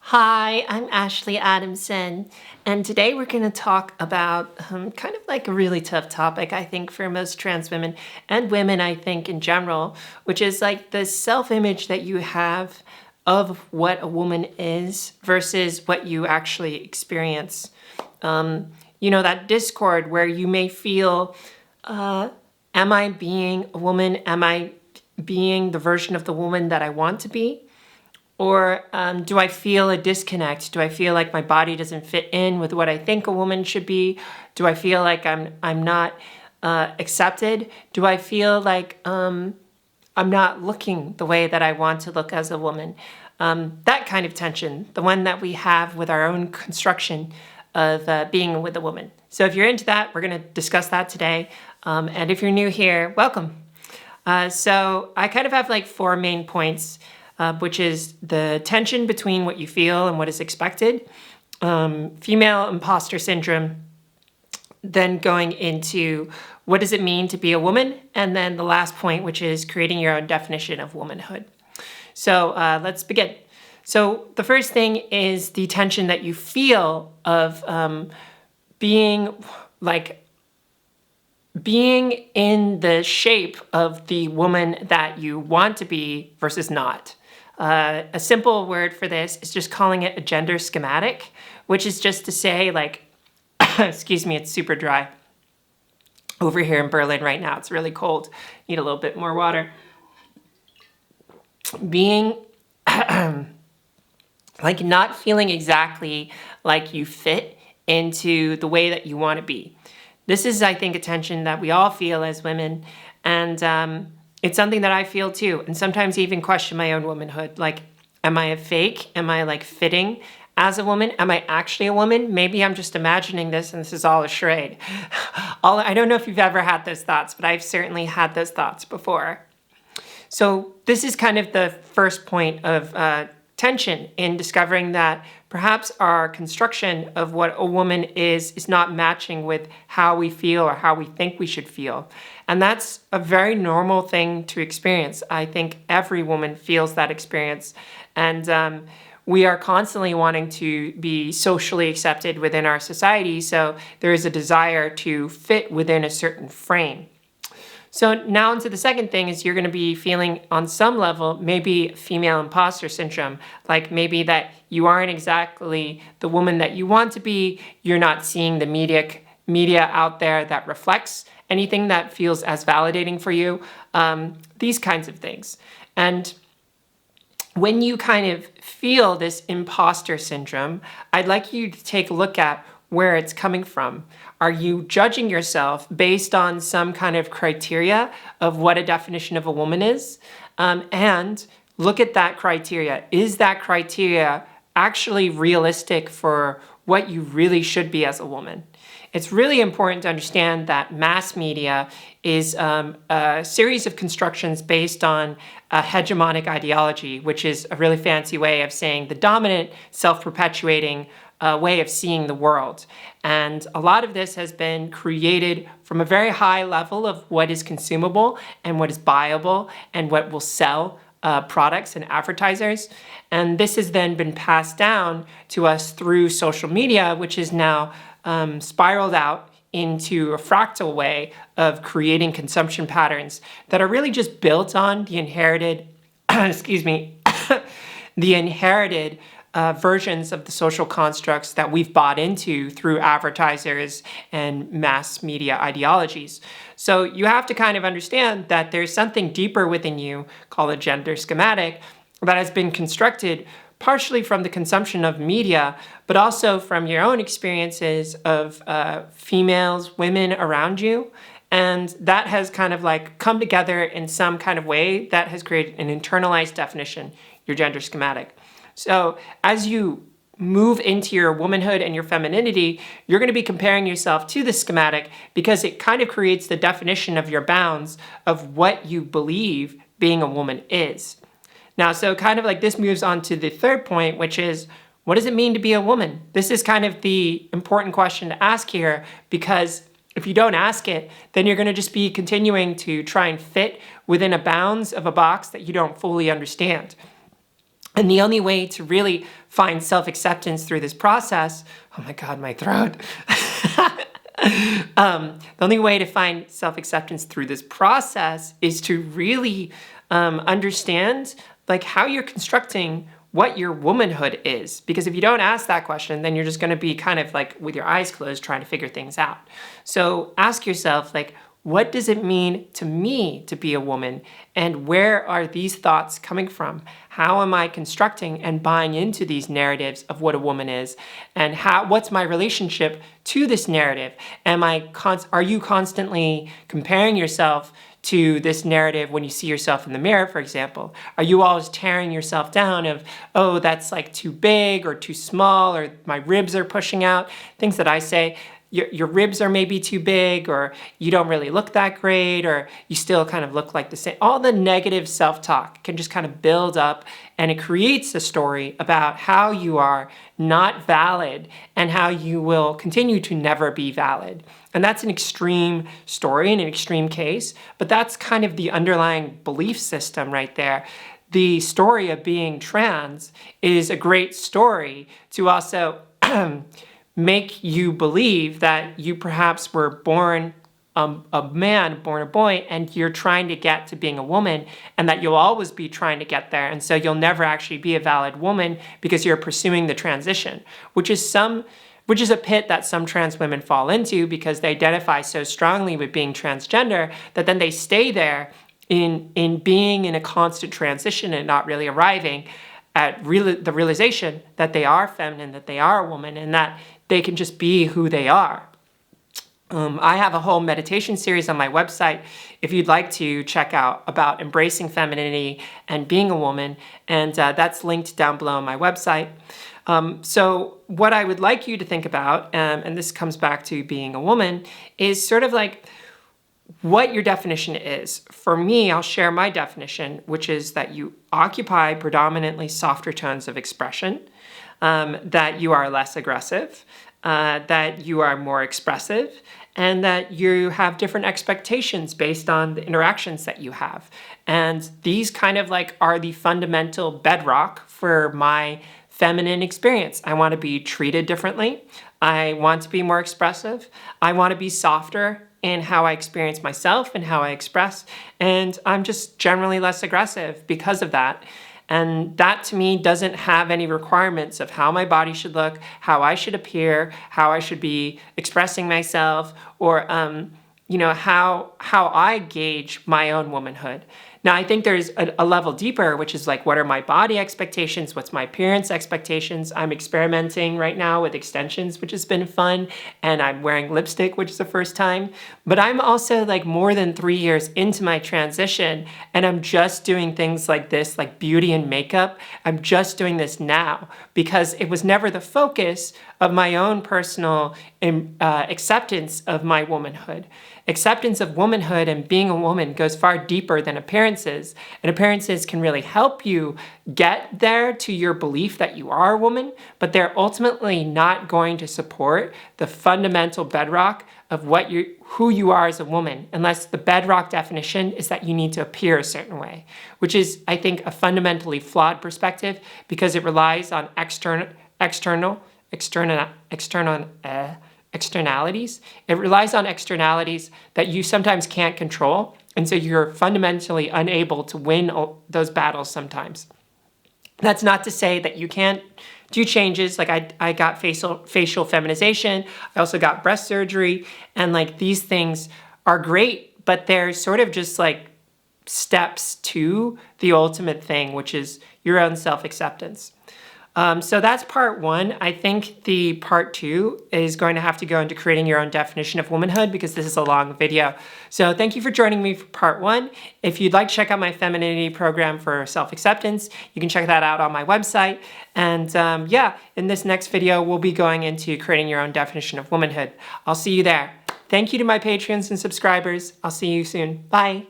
Hi, I'm Ashley Adamson, and today we're going to talk about kind of like a really tough topic, I think, for most trans women and women, I think, in general, which is like the self-image that you have of what a woman is versus what you actually experience. That discord where you may feel, am I being a woman? Am I being the version of the woman that I want to be? Or do I feel a disconnect? Do I feel like my body doesn't fit in with what I think a woman should be? Do I feel like I'm not accepted? Do I feel like I'm not looking the way that I want to look as a woman? That kind of tension, the one that we have with our own construction of being with a woman. So if you're into that, we're going to discuss that today. And if you're new here, welcome. So I kind of have like four main points, which is the tension between what you feel and what is expected, female imposter syndrome, then going into what does it mean to be a woman, and then the last point, which is creating your own definition of womanhood. So let's begin. So the first thing is the tension that you feel of being in the shape of the woman that you want to be versus not. A simple word for this is just calling it a gender schematic, which is just to say like, excuse me, it's super dry over here in Berlin right now. It's really cold. Need a little bit more water. Being like not feeling exactly like you fit into the way that you want to be. This is, I think, a tension that we all feel as women, and it's something that I feel too, and sometimes even question my own womanhood. Like, am I a fake? Am I like fitting as a woman? Am I actually a woman? Maybe I'm just imagining this and this is all a charade. I don't know if you've ever had those thoughts, but I've certainly had those thoughts before. So this is kind of the first point of tension in discovering that perhaps our construction of what a woman is not matching with how we feel or how we think we should feel. And that's a very normal thing to experience. I think every woman feels that experience. And we are constantly wanting to be socially accepted within our society. So there is a desire to fit within a certain frame. So now into the second thing is you're going to be feeling on some level maybe female imposter syndrome, like maybe that you aren't exactly the woman that you want to be. You're not seeing the media out there that reflects anything that feels as validating for you, these kinds of things. And when you kind of feel this imposter syndrome, I'd like you to take a look at where it's coming from. Are you judging yourself based on some kind of criteria of what a definition of a woman is? And look at that criteria. Is that criteria actually realistic for what you really should be as a woman? It's really important to understand that mass media is a series of constructions based on a hegemonic ideology, which is a really fancy way of saying the dominant, self-perpetuating way of seeing the world. And a lot of this has been created from a very high level of what is consumable and what is buyable and what will sell products and advertisers. And this has then been passed down to us through social media, which is now spiraled out into a fractal way of creating consumption patterns that are really just built on the inherited, the inherited versions of the social constructs that we've bought into through advertisers and mass media ideologies. So you have to kind of understand that there's something deeper within you called a gender schematic that has been constructed partially from the consumption of media, but also from your own experiences of females, women around you. And that has kind of like come together in some kind of way that has created an internalized definition, your gender schematic. So as you move into your womanhood and your femininity, you're going to be comparing yourself to the schematic because it kind of creates the definition of your bounds of what you believe being a woman is. Now, so kind of like this moves on to the third point, which is, what does it mean to be a woman? This is kind of the important question to ask here, because if you don't ask it, then you're going to just be continuing to try and fit within a bounds of a box that you don't fully understand. And the only way to really find self-acceptance through this process, oh my God, my throat. The only way to find self-acceptance through this process is to really understand like how you're constructing what your womanhood is. Because if you don't ask that question, then you're just going to be kind of like with your eyes closed trying to figure things out. So ask yourself, like, what does it mean to me to be a woman? And where are these thoughts coming from? How am I constructing and buying into these narratives of what a woman is? And what's my relationship to this narrative? Are you constantly comparing yourself to this narrative when you see yourself in the mirror, for example? Are you always tearing yourself down of, oh, that's like too big or too small, or my ribs are pushing out? Things that I say. Your ribs are maybe too big, or you don't really look that great, or you still kind of look like the same. All the negative self-talk can just kind of build up, and it creates a story about how you are not valid and how you will continue to never be valid. And that's an extreme story and an extreme case, but that's kind of the underlying belief system right there. The story of being trans is a great story to also make you believe that you perhaps were born a man, born a boy, and you're trying to get to being a woman, and that you'll always be trying to get there, and so you'll never actually be a valid woman because you're pursuing the transition, which is a pit that some trans women fall into because they identify so strongly with being transgender that then they stay there in being in a constant transition and not really arriving at the realization that they are feminine, that they are a woman, and that they can just be who they are. I have a whole meditation series on my website if you'd like to check out about embracing femininity and being a woman, and that's linked down below on my website. So what I would like you to think about, and this comes back to being a woman, is sort of like what your definition is. For me, I'll share my definition, which is that you occupy predominantly softer tones of expression, that you are less aggressive, that you are more expressive, and that you have different expectations based on the interactions that you have. And these kind of like are the fundamental bedrock for my feminine experience. I want to be treated differently. I want to be more expressive. I want to be softer in how I experience myself and how I express. And I'm just generally less aggressive because of that. And that to me doesn't have any requirements of how my body should look, how I should appear, how I should be expressing myself, or how I gauge my own womanhood. Now, I think there's a level deeper, which is like, what are my body expectations? What's my appearance expectations? I'm experimenting right now with extensions, which has been fun, and I'm wearing lipstick, which is the first time. But I'm also like more than 3 years into my transition, and I'm just doing things like this, like beauty and makeup. I'm just doing this now because it was never the focus of my own personal acceptance of my womanhood. Acceptance of womanhood and being a woman goes far deeper than appearances, and appearances can really help you get there to your belief that you are a woman, but they're ultimately not going to support the fundamental bedrock of who you are as a woman, unless the bedrock definition is that you need to appear a certain way, which is, I think, a fundamentally flawed perspective because it relies on externalities. It relies on externalities that you sometimes can't control, and so you're fundamentally unable to win those battles sometimes. That's not to say that you can't do changes. Like I got facial feminization. I also got breast surgery, and like these things are great, but they're sort of just like steps to the ultimate thing, which is your own self-acceptance. So that's part one. I think the part two is going to have to go into creating your own definition of womanhood because this is a long video. So thank you for joining me for part one. If you'd like to check out my femininity program for self-acceptance, you can check that out on my website. And in this next video, we'll be going into creating your own definition of womanhood. I'll see you there. Thank you to my patrons and subscribers. I'll see you soon. Bye.